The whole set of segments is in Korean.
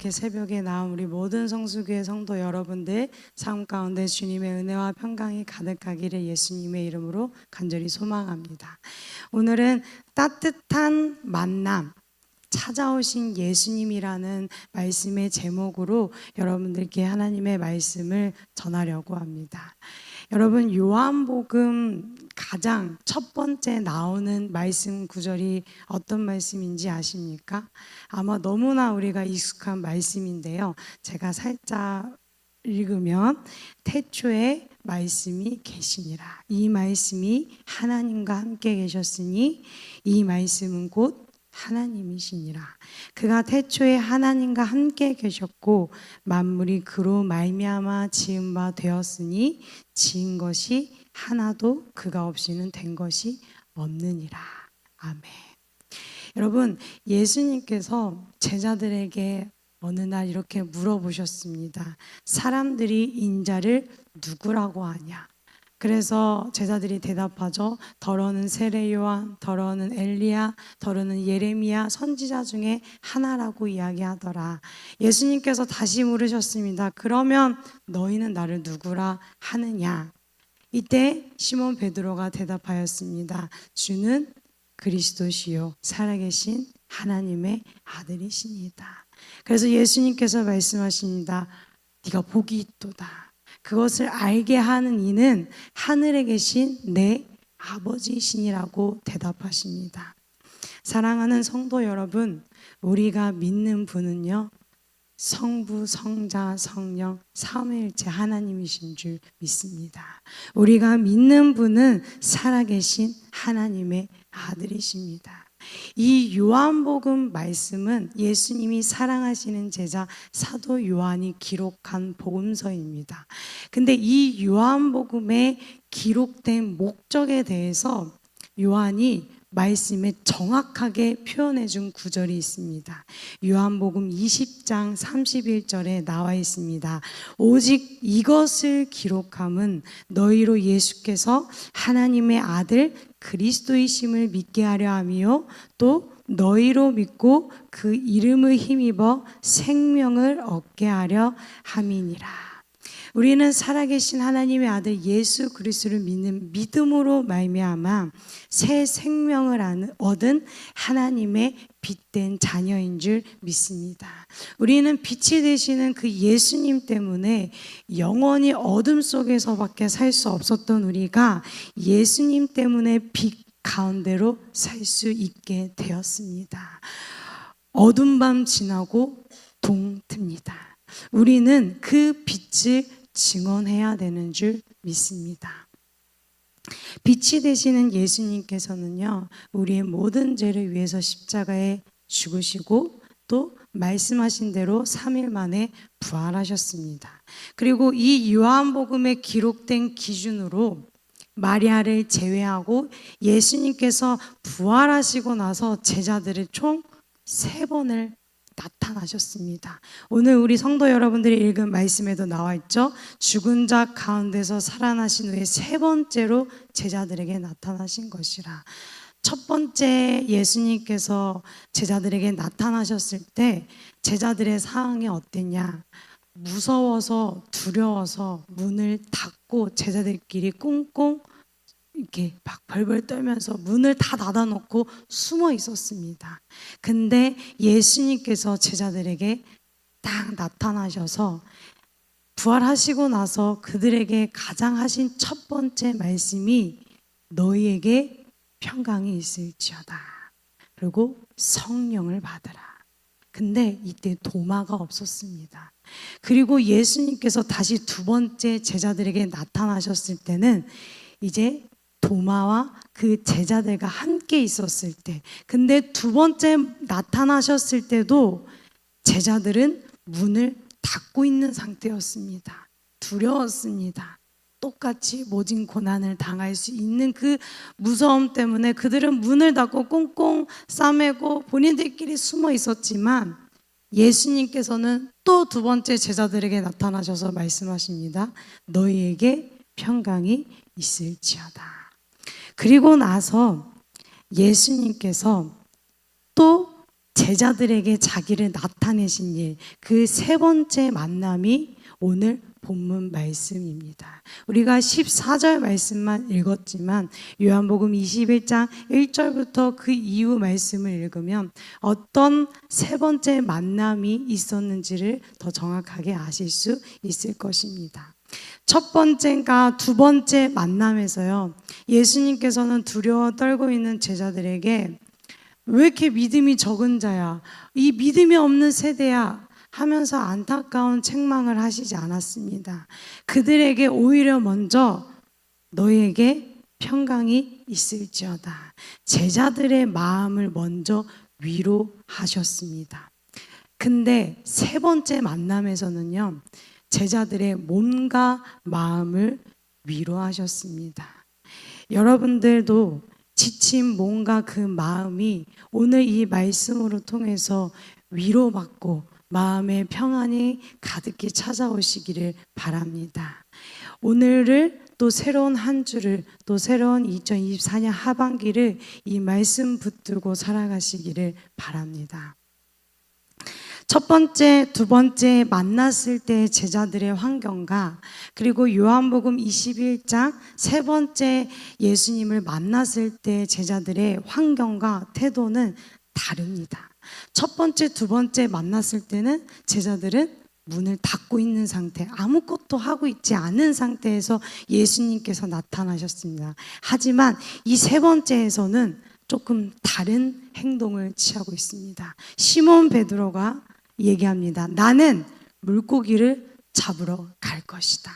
이렇게 새벽에 나온 우리 모든 성수교회 성도 여러분들 삶 가운데 주님의 은혜와 평강이 가득하기를 예수님의 이름으로 간절히 소망합니다. 오늘은 따뜻한 만남, 찾아오신 예수님이라는 말씀의 제목으로 여러분들께 하나님의 말씀을 전하려고 합니다. 여러분, 요한복음 가장 첫 번째 나오는 말씀 구절이 어떤 말씀인지 아십니까? 아마 너무나 우리가 익숙한 말씀인데요. 제가 살짝 읽으면 태초에 말씀이 계시니라. 이 말씀이 하나님과 함께 계셨으니 이 말씀은 곧 하나님이시니라. 그가 태초에 하나님과 함께 계셨고 만물이 그로 말미암아 지은 바 되었으니 지은 것이 하나도 그가 없이는 된 것이 없느니라. 아멘. 여러분, 예수님께서 제자들에게 어느 날 이렇게 물어보셨습니다. 사람들이 인자를 누구라고 하냐? 그래서 제자들이 대답하죠. 더러는 세례 요한, 더러는 엘리야, 더러는 예레미야 선지자 중에 하나라고 이야기하더라. 예수님께서 다시 물으셨습니다. 그러면 너희는 나를 누구라 하느냐? 이때 시몬 베드로가 대답하였습니다. 주는 그리스도시요 살아계신 하나님의 아들이시니이다. 그래서 예수님께서 말씀하십니다. 네가 복이 있도다. 그것을 알게 하는 이는 하늘에 계신 내 아버지이시니라고 대답하십니다. 사랑하는 성도 여러분, 우리가 믿는 분은요, 성부, 성자, 성령, 삼위일체 하나님이신 줄 믿습니다. 우리가 믿는 분은 살아계신 하나님의 아들이십니다. 이 요한복음 말씀은 예수님이 사랑하시는 제자 사도 요한이 기록한 복음서입니다. 근데 이 요한복음에 기록된 목적에 대해서 요한이 말씀에 정확하게 표현해 준 구절이 있습니다. 요한복음 20장 31절에 나와 있습니다. 오직 이것을 기록함은 너희로 예수께서 하나님의 아들 그리스도이심을 믿게 하려 함이요 또 너희로 믿고 그 이름을 힘입어 생명을 얻게 하려 함이니라. 우리는 살아계신 하나님의 아들 예수 그리스도를 믿는 믿음으로 말미암아 새 생명을 얻은 하나님의 빛된 자녀인 줄 믿습니다. 우리는 빛이 되시는 그 예수님 때문에 영원히 어둠 속에서밖에 살 수 없었던 우리가 예수님 때문에 빛 가운데로 살 수 있게 되었습니다. 어둠 밤 지나고 동트입니다. 우리는 그 빛을 증언해야 되는 줄 믿습니다. 빛이 되시는 예수님께서는요, 우리의 모든 죄를 위해서 십자가에 죽으시고 또 말씀하신 대로 3일 만에 부활하셨습니다. 그리고 이 요한복음에 기록된 기준으로 마리아를 제외하고 예수님께서 부활하시고 나서 제자들을 총 3번을 나타나셨습니다. 오늘 우리 성도 여러분들이 읽은 말씀에도 나와 있죠. 죽은 자 가운데서 살아나신 후에 3번째로 제자들에게 나타나신 것이라. 첫 번째 예수님께서 제자들에게 나타나셨을 때 제자들의 상황이 어땠냐? 무서워서 두려워서 문을 닫고 제자들끼리 꽁꽁 이렇게 막 벌벌 떨면서 문을 다 닫아놓고 숨어 있었습니다. 근데 예수님께서 제자들에게 딱 나타나셔서 부활하시고 나서 그들에게 가장 하신 첫 번째 말씀이 너희에게 평강이 있을지어다. 그리고 성령을 받으라. 근데 이때 도마가 없었습니다. 그리고 예수님께서 다시 2번째 제자들에게 나타나셨을 때는 이제 도마와 그 제자들과 함께 있었을 때, 근데 2번째 나타나셨을 때도 제자들은 문을 닫고 있는 상태였습니다. 두려웠습니다. 똑같이 모진 고난을 당할 수 있는 그 무서움 때문에 그들은 문을 닫고 꽁꽁 싸매고 본인들끼리 숨어 있었지만 예수님께서는 또 2번째 제자들에게 나타나셔서 말씀하십니다. 너희에게 평강이 있을지어다. 그리고 나서 예수님께서 또 제자들에게 자기를 나타내신 일, 그 세 번째 만남이 오늘 본문 말씀입니다. 우리가 14절 말씀만 읽었지만 요한복음 21장 1절부터 그 이후 말씀을 읽으면 어떤 세 번째 만남이 있었는지를 더 정확하게 아실 수 있을 것입니다. 첫 번째가 두 번째 만남에서요, 예수님께서는 두려워 떨고 있는 제자들에게 왜 이렇게 믿음이 적은 자야, 이 믿음이 없는 세대야 하면서 안타까운 책망을 하시지 않았습니다. 그들에게 오히려 먼저 너희에게 평강이 있을지어다, 제자들의 마음을 먼저 위로하셨습니다. 근데 세 번째 만남에서는요, 제자들의 몸과 마음을 위로하셨습니다. 여러분들도 지친 몸과 그 마음이 오늘 이 말씀으로 통해서 위로받고 마음의 평안이 가득히 찾아오시기를 바랍니다. 오늘을 또 새로운 한 주를, 또 새로운 2024년 하반기를 이 말씀 붙들고 살아가시기를 바랍니다. 첫 번째, 두 번째 만났을 때 제자들의 환경과, 그리고 요한복음 21장 세 번째 예수님을 만났을 때 제자들의 환경과 태도는 다릅니다. 첫 번째, 두 번째 만났을 때는 제자들은 문을 닫고 있는 상태, 아무것도 하고 있지 않은 상태에서 예수님께서 나타나셨습니다. 하지만 이 세 번째에서는 조금 다른 행동을 취하고 있습니다. 시몬 베드로가 얘기합니다. 나는 물고기를 잡으러 갈 것이다.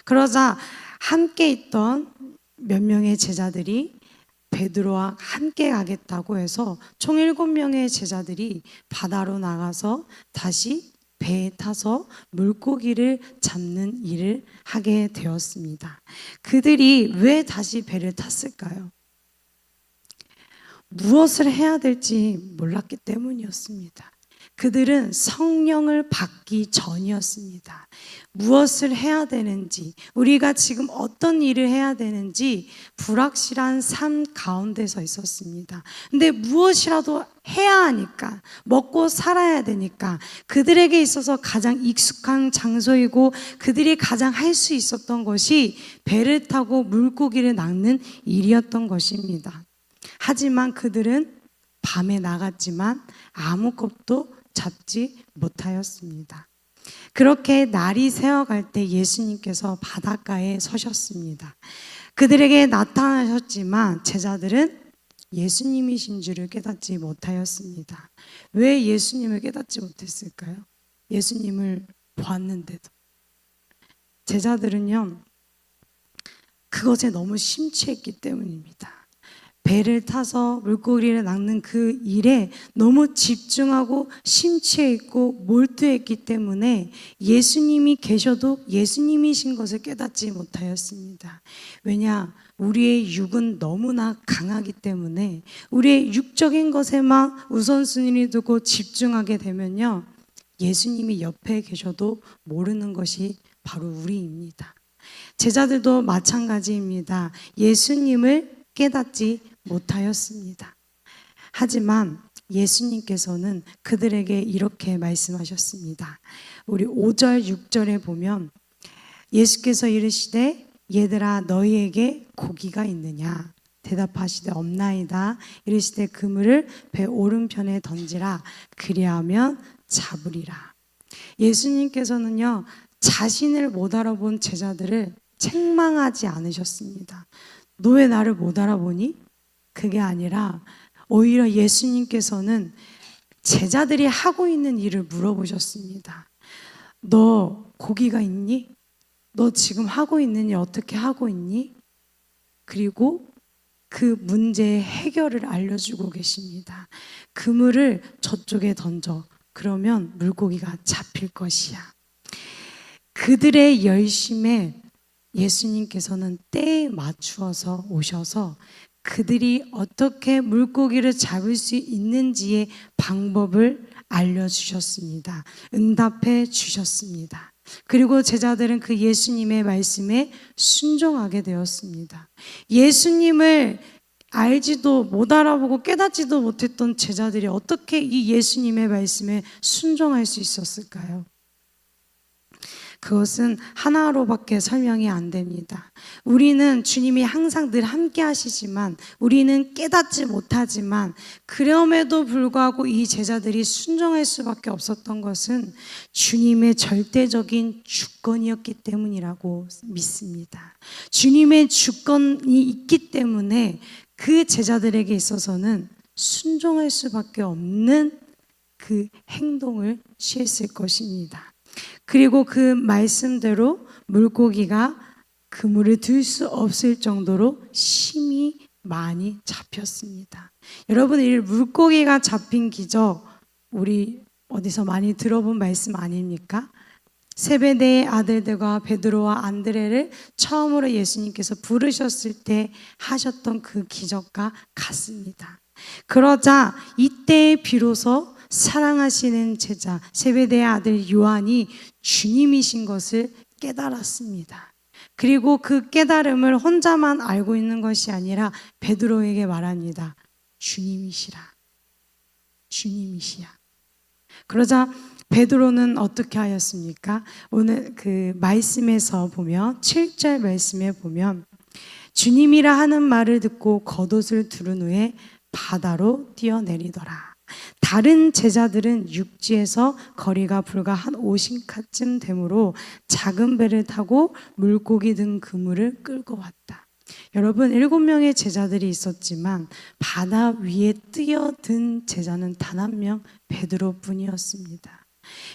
그러자 함께 있던 몇 명의 제자들이 베드로와 함께 가겠다고 해서 총 7명의 제자들이 바다로 나가서 다시 배에 타서 물고기를 잡는 일을 하게 되었습니다. 그들이 왜 다시 배를 탔을까요? 무엇을 해야 될지 몰랐기 때문이었습니다. 그들은 성령을 받기 전이었습니다. 무엇을 해야 되는지, 우리가 지금 어떤 일을 해야 되는지 불확실한 삶 가운데서 있었습니다. 근데 무엇이라도 해야 하니까, 먹고 살아야 되니까 그들에게 있어서 가장 익숙한 장소이고 그들이 가장 할 수 있었던 것이 배를 타고 물고기를 낚는 일이었던 것입니다. 하지만 그들은 밤에 나갔지만 아무것도 잡지 못하였습니다. 그렇게 날이 새어갈 때 예수님께서 바닷가에 서셨습니다. 그들에게 나타나셨지만 제자들은 예수님이신 줄을 깨닫지 못하였습니다. 왜 예수님을 깨닫지 못했을까요? 예수님을 보았는데도. 제자들은요, 그것에 너무 심취했기 때문입니다. 배를 타서 물고기를 낚는 그 일에 너무 집중하고 심취해 있고 몰두했기 때문에 예수님이 계셔도 예수님이신 것을 깨닫지 못하였습니다. 왜냐? 우리의 육은 너무나 강하기 때문에 우리의 육적인 것에만 우선순위를 두고 집중하게 되면요, 예수님이 옆에 계셔도 모르는 것이 바로 우리입니다. 제자들도 마찬가지입니다. 예수님을 깨닫지 못하였습니다. 하지만 예수님께서는 그들에게 이렇게 말씀하셨습니다. 우리 5절, 6절에 보면 예수께서 이르시되 얘들아 너희에게 고기가 있느냐? 대답하시되 없나이다. 이르시되 그물을 배 오른편에 던지라. 그리하면 잡으리라. 예수님께서는요, 자신을 못 알아본 제자들을 책망하지 않으셨습니다. 너 왜 나를 못 알아보니? 그게 아니라 오히려 예수님께서는 제자들이 하고 있는 일을 물어보셨습니다. 너 고기가 있니? 너 지금 하고 있는 일 어떻게 하고 있니? 그리고 그 문제의 해결을 알려주고 계십니다. 그물을 저쪽에 던져. 그러면 물고기가 잡힐 것이야. 그들의 열심에 예수님께서는 때에 맞추어서 오셔서 그들이 어떻게 물고기를 잡을 수 있는지의 방법을 알려주셨습니다. 응답해 주셨습니다. 그리고 제자들은 그 예수님의 말씀에 순종하게 되었습니다. 예수님을 알지도 못 알아보고 깨닫지도 못했던 제자들이 어떻게 이 예수님의 말씀에 순종할 수 있었을까요? 그것은 하나로밖에 설명이 안 됩니다. 우리는 주님이 항상 늘 함께 하시지만 우리는 깨닫지 못하지만 그럼에도 불구하고 이 제자들이 순종할 수밖에 없었던 것은 주님의 절대적인 주권이었기 때문이라고 믿습니다. 주님의 주권이 있기 때문에 그 제자들에게 있어서는 순종할 수밖에 없는 그 행동을 취했을 것입니다. 그리고 그 말씀대로 물고기가 그물을 들 수 없을 정도로 심히 많이 잡혔습니다. 여러분, 이 물고기가 잡힌 기적 우리 어디서 많이 들어본 말씀 아닙니까? 세베대의 아들들과 베드로와 안드레를 처음으로 예수님께서 부르셨을 때 하셨던 그 기적과 같습니다. 그러자 이때 비로소 사랑하시는 제자 세베대의 아들 요한이 주님이신 것을 깨달았습니다. 그리고 그 깨달음을 혼자만 알고 있는 것이 아니라 베드로에게 말합니다. 주님이시라. 주님이시야. 그러자 베드로는 어떻게 하였습니까? 오늘 그 말씀에서 보면 7절 말씀에 보면 주님이라 하는 말을 듣고 겉옷을 두른 후에 바다로 뛰어내리더라. 다른 제자들은 육지에서 거리가 불과 한 50칸쯤 되므로 작은 배를 타고 물고기 든 그물을 끌고 왔다. 여러분, 7명의 제자들이 있었지만 바다 위에 뛰어든 제자는 단 한 명, 베드로뿐이었습니다.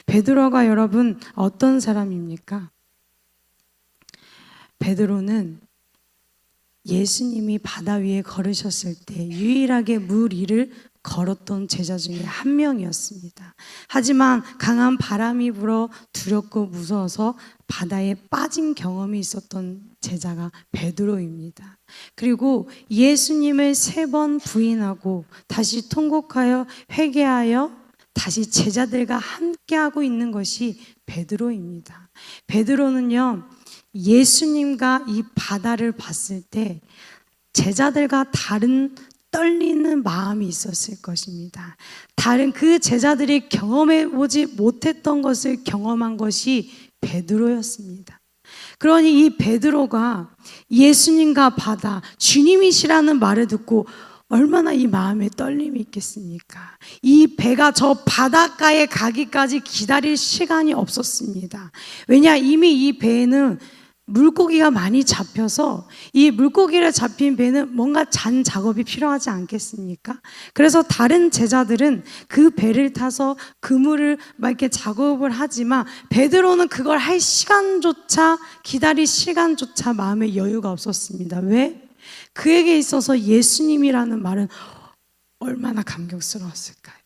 베드로가 여러분 어떤 사람입니까? 베드로는 예수님이 바다 위에 걸으셨을 때 유일하게 물 위를 걸었던 제자 중에 한 명이었습니다. 하지만 강한 바람이 불어 두렵고 무서워서 바다에 빠진 경험이 있었던 제자가 베드로입니다. 그리고 예수님을 3번 부인하고 다시 통곡하여 회개하여 다시 제자들과 함께하고 있는 것이 베드로입니다. 베드로는요, 예수님과 이 바다를 봤을 때 제자들과 다른 떨리는 마음이 있었을 것입니다. 다른 그 제자들이 경험해 보지 못했던 것을 경험한 것이 베드로였습니다. 그러니 이 베드로가 예수님과 바다, 주님이시라는 말을 듣고 얼마나 이 마음에 떨림이 있겠습니까? 이 배가 저 바닷가에 가기까지 기다릴 시간이 없었습니다. 왜냐, 이미 이 배에는 물고기가 많이 잡혀서 이 물고기를 잡힌 배는 뭔가 잔 작업이 필요하지 않겠습니까? 그래서 다른 제자들은 그 배를 타서 그물을 막 이렇게 작업을 하지만 베드로는 그걸 할 시간조차, 기다릴 시간조차 마음에 여유가 없었습니다. 왜? 그에게 있어서 예수님이라는 말은 얼마나 감격스러웠을까요?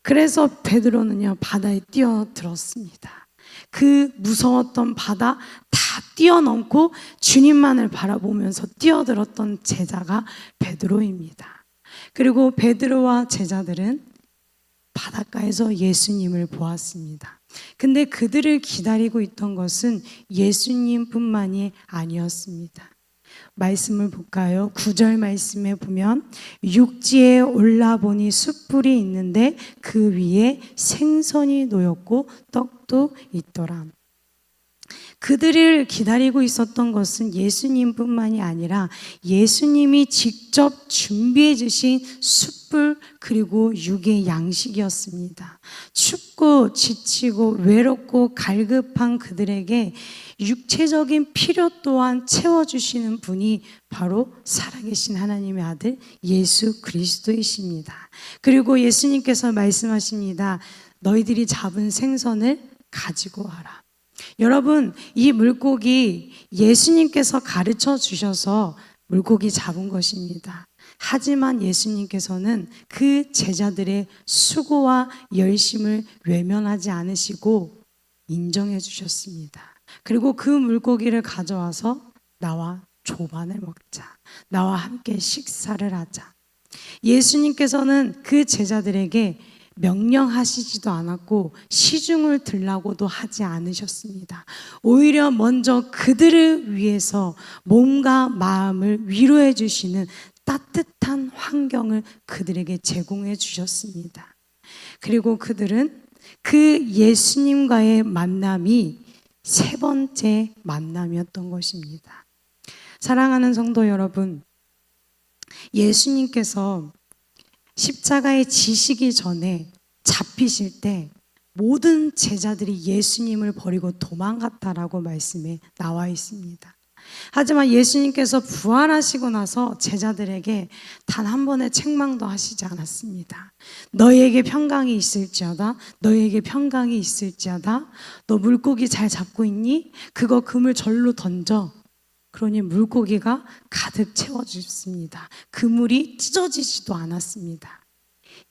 그래서 베드로는요, 바다에 뛰어들었습니다. 그 무서웠던 바다 다 뛰어넘고 주님만을 바라보면서 뛰어들었던 제자가 베드로입니다. 그리고 베드로와 제자들은 바닷가에서 예수님을 보았습니다. 근데 그들을 기다리고 있던 것은 예수님뿐만이 아니었습니다. 말씀을 볼까요? 9절 말씀에 보면 육지에 올라보니 숯불이 있는데 그 위에 생선이 놓였고 떡도 있더라. 그들을 기다리고 있었던 것은 예수님뿐만이 아니라 예수님이 직접 준비해 주신 숯불 그리고 육의 양식이었습니다. 춥고 지치고 외롭고 갈급한 그들에게 육체적인 필요 또한 채워주시는 분이 바로 살아계신 하나님의 아들 예수 그리스도이십니다. 그리고 예수님께서 말씀하십니다. 너희들이 잡은 생선을 가지고 와라. 여러분, 이 물고기 예수님께서 가르쳐 주셔서 물고기 잡은 것입니다. 하지만 예수님께서는 그 제자들의 수고와 열심을 외면하지 않으시고 인정해 주셨습니다. 그리고 그 물고기를 가져와서 나와 조반을 먹자. 나와 함께 식사를 하자. 예수님께서는 그 제자들에게 명령하시지도 않았고 시중을 들라고도 하지 않으셨습니다. 오히려 먼저 그들을 위해서 몸과 마음을 위로해 주시는 따뜻한 환경을 그들에게 제공해 주셨습니다. 그리고 그들은 그 예수님과의 만남이 세 번째 만남이었던 것입니다. 사랑하는 성도 여러분, 예수님께서 십자가에 지시기 전에 잡히실 때 모든 제자들이 예수님을 버리고 도망갔다라고 말씀에 나와 있습니다. 하지만 예수님께서 부활하시고 나서 제자들에게 단 한 번의 책망도 하시지 않았습니다. 너희에게 평강이 있을지어다, 너희에게 평강이 있을지어다. 너 물고기 잘 잡고 있니? 그거 그물 절로 던져. 그러니 물고기가 가득 채워졌습니다. 그물이 찢어지지도 않았습니다.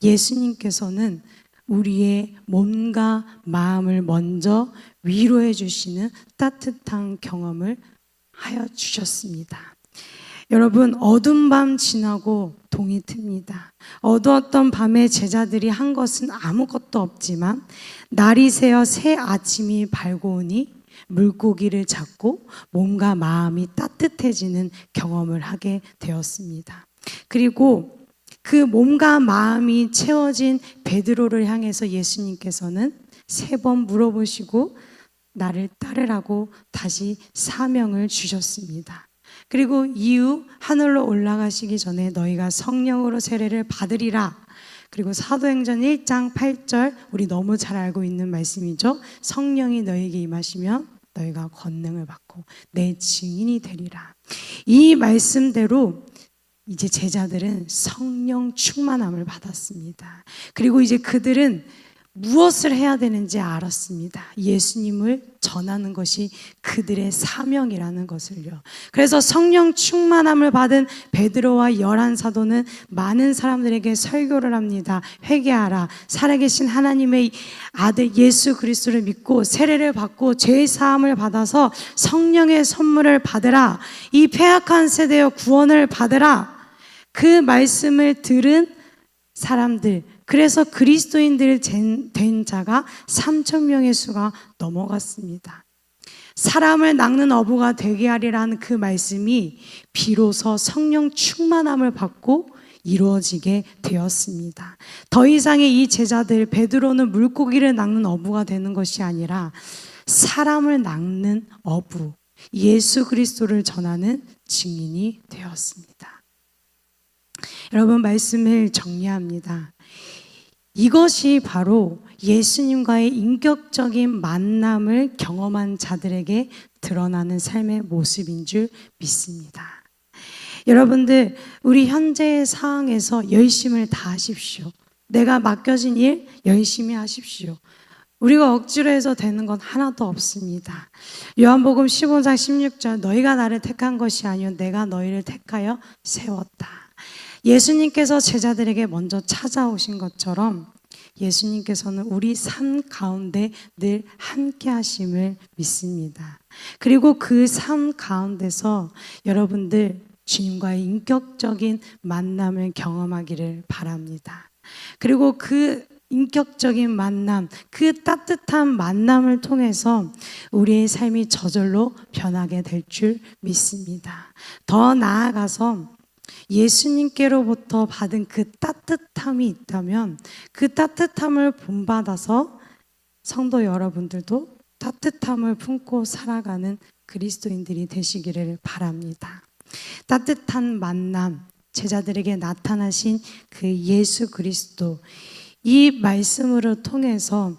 예수님께서는 우리의 몸과 마음을 먼저 위로해 주시는 따뜻한 경험을 하여 주셨습니다. 여러분, 어두운 밤 지나고 동이 틉니다. 어두웠던 밤에 제자들이 한 것은 아무것도 없지만 날이 새어 새 아침이 밝아오니 물고기를 잡고 몸과 마음이 따뜻해지는 경험을 하게 되었습니다. 그리고 그 몸과 마음이 채워진 베드로를 향해서 예수님께서는 3번 물어보시고 나를 따르라고 다시 사명을 주셨습니다. 그리고 이후 하늘로 올라가시기 전에 너희가 성령으로 세례를 받으리라. 그리고 사도행전 1장 8절, 우리 너무 잘 알고 있는 말씀이죠. 성령이 너희에게 임하시면 너희가 권능을 받고 내 증인이 되리라. 이 말씀대로 이제 제자들은 성령 충만함을 받았습니다. 그리고 이제 그들은 무엇을 해야 되는지 알았습니다. 예수님을 전하는 것이 그들의 사명이라는 것을요. 그래서 성령 충만함을 받은 베드로와 11사도는 많은 사람들에게 설교를 합니다. 회개하라. 살아계신 하나님의 아들 예수 그리스도를 믿고 세례를 받고 죄 사함을 받아서 성령의 선물을 받으라. 이 패악한 세대의 구원을 받으라. 그 말씀을 들은 사람들, 그래서 그리스도인들 된 자가 3,000명의 수가 넘어갔습니다. 사람을 낚는 어부가 되게 하리라는 그 말씀이 비로소 성령 충만함을 받고 이루어지게 되었습니다. 더 이상의 이 제자들, 베드로는 물고기를 낚는 어부가 되는 것이 아니라 사람을 낚는 어부, 예수 그리스도를 전하는 증인이 되었습니다. 여러분, 말씀을 정리합니다. 이것이 바로 예수님과의 인격적인 만남을 경험한 자들에게 드러나는 삶의 모습인 줄 믿습니다. 여러분들, 우리 현재의 상황에서 열심을 다하십시오. 내가 맡겨진 일 열심히 하십시오. 우리가 억지로 해서 되는 건 하나도 없습니다. 요한복음 15장 16절, 너희가 나를 택한 것이 아니요 내가 너희를 택하여 세웠다. 예수님께서 제자들에게 먼저 찾아오신 것처럼 예수님께서는 우리 삶 가운데 늘 함께 하심을 믿습니다. 그리고 그 삶 가운데서 여러분들 주님과의 인격적인 만남을 경험하기를 바랍니다. 그리고 그 인격적인 만남, 그 따뜻한 만남을 통해서 우리의 삶이 저절로 변하게 될 줄 믿습니다. 더 나아가서 예수님께로부터 받은 그 따뜻함이 있다면 그 따뜻함을 본받아서 성도 여러분들도 따뜻함을 품고 살아가는 그리스도인들이 되시기를 바랍니다. 따뜻한 만남, 제자들에게 나타나신 그 예수 그리스도, 이 말씀으로 통해서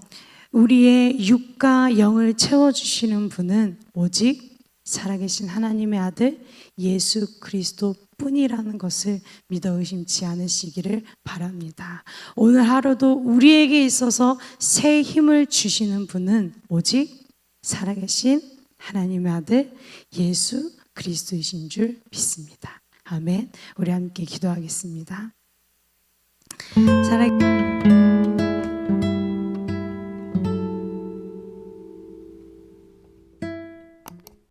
우리의 육과 영을 채워주시는 분은 오직 살아계신 하나님의 아들 예수 그리스도 뿐이라는 것을 믿어 의심치 않으시기를 바랍니다. 오늘 하루도 우리에게 있어서 새 힘을 주시는 분은 오직 살아계신 하나님의 아들 예수 그리스도이신 줄 믿습니다. 아멘. 우리 함께 기도하겠습니다. 살아